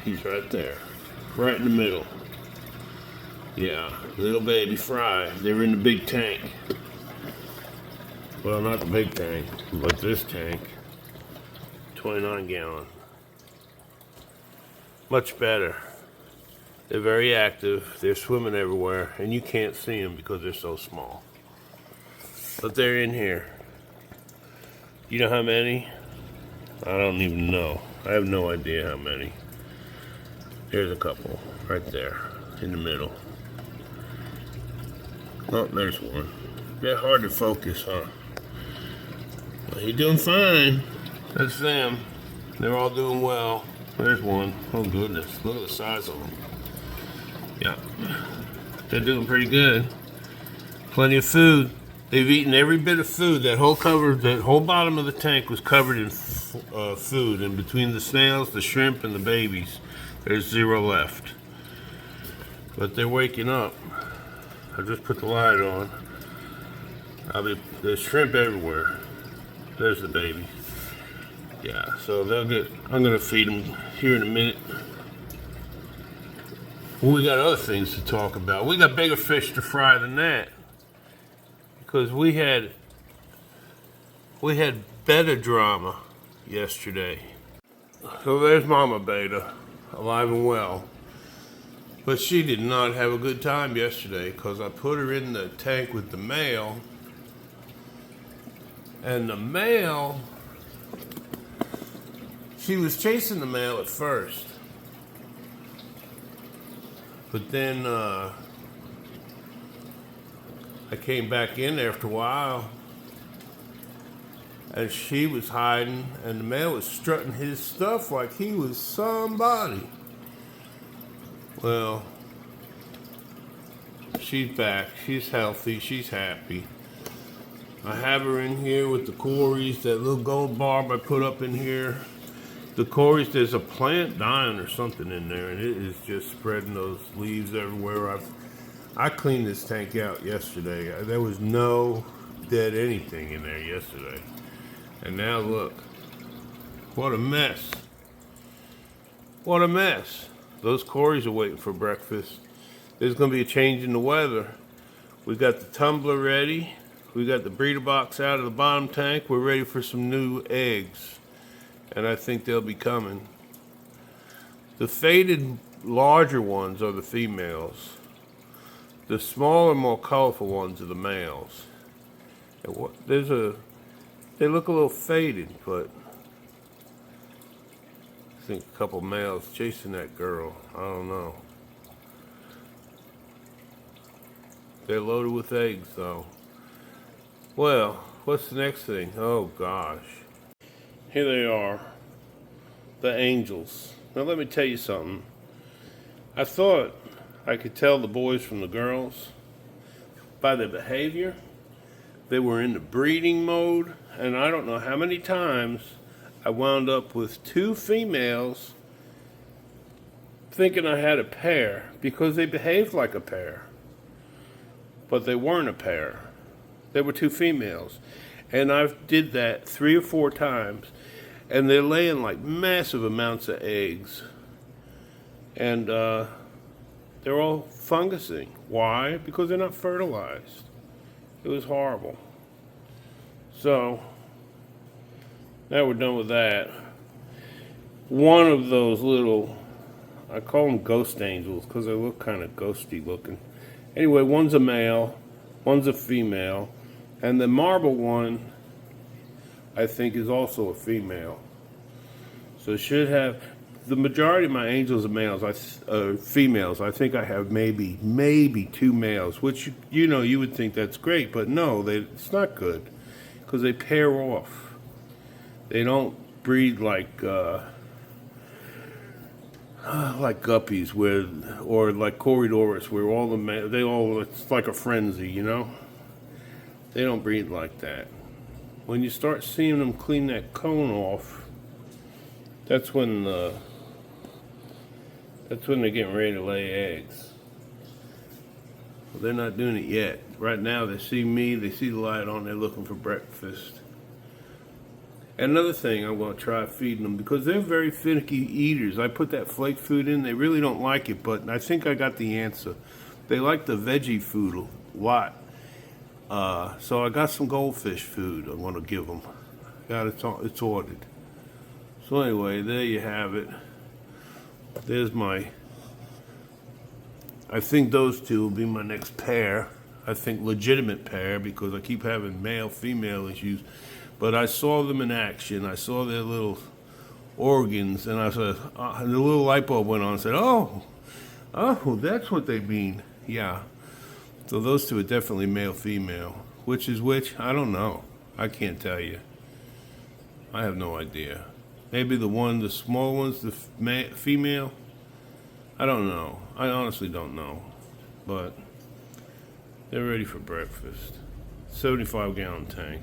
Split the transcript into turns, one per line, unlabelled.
He's right there. Right in the middle. Yeah, little baby fry. They were in the big tank. Well, not the big tank, but this tank. 29 gallon. Much better. They're very active. They're swimming everywhere, and you can't see them because they're so small. But they're in here. You know how many? I don't even know. I have no idea how many. There's a couple right there in the middle. Oh, there's one. They're hard to focus, huh? Well, you're doing fine. That's them. They're all doing well. There's one. Oh, goodness. Look at the size of them. Yeah. They're doing pretty good. Plenty of food. They've eaten every bit of food. That whole bottom of the tank was covered in food. And between the snails, the shrimp, and the babies, there's zero left. But they're waking up. I just put the light on. There's shrimp everywhere. There's the baby. Yeah, so I'm gonna feed them here in a minute. Well, we got other things to talk about. We got bigger fish to fry than that. Because we had Betta drama yesterday. So there's Mama Betta, alive and well. But she did not have a good time yesterday because I put her in the tank with the male. And the male, she was chasing the male at first. But then I came back in after a while. And she was hiding, and the male was strutting his stuff like he was somebody. Well, she's back. She's healthy. She's happy. I have her in here with the corys, that little gold barb I put up in here. The corys, there's a plant dying or something in there, and it is just spreading those leaves everywhere. I cleaned this tank out yesterday. There was no dead anything in there yesterday. And now look, what a mess. What a mess. Those corys are waiting for breakfast. There's going to be a change in the weather. We got the tumbler ready. We got the breeder box out of the bottom tank. We're ready for some new eggs. And I think they'll be coming. The faded, larger ones are the females. The smaller, more colorful ones are the males. And they look a little faded, but I think a couple males chasing that girl. I don't know. They're loaded with eggs, though. Well, what's the next thing? Oh, gosh. Here they are. The angels. Now, let me tell you something. I thought I could tell the boys from the girls by their behavior. They were in the breeding mode, and I don't know how many times I wound up with two females thinking I had a pair because they behaved like a pair. But they weren't a pair. They were two females. And I've did that 3 or 4 times, and they're laying like massive amounts of eggs. And they're all fungusing. Why? Because they're not fertilized. It was horrible. So, now we're done with that. One of those little, I call them ghost angels because they look kind of ghosty looking. Anyway, one's a male, one's a female, and the marble one, I think, is also a female. So it should have, the majority of my angels are females. I think I have maybe 2 males, which, you would think that's great, but no, it's not good because they pair off. They don't breed like guppies or like Corydoras, where it's like a frenzy, They don't breed like that. When you start seeing them clean that cone off, that's when they're getting ready to lay eggs. Well, they're not doing it yet. Right now, they see me, they see the light on, they're looking for breakfast. Another thing I'm going to try feeding them, because they're very finicky eaters. I put that flake food in. They really don't like it, but I think I got the answer. They like the veggie food a lot. So I got some goldfish food I want to give them. It's ordered. So anyway, there you have it. There's I think those two will be my next pair. I think legitimate pair, because I keep having male-female issues. But I saw them in action. I saw their little organs, and I said, and the little light bulb went on and said, oh, that's what they mean. Yeah. So those two are definitely male-female. Which is which? I don't know. I can't tell you. I have no idea. Maybe the small one's the female? I don't know. I honestly don't know. But they're ready for breakfast. 75-gallon tank.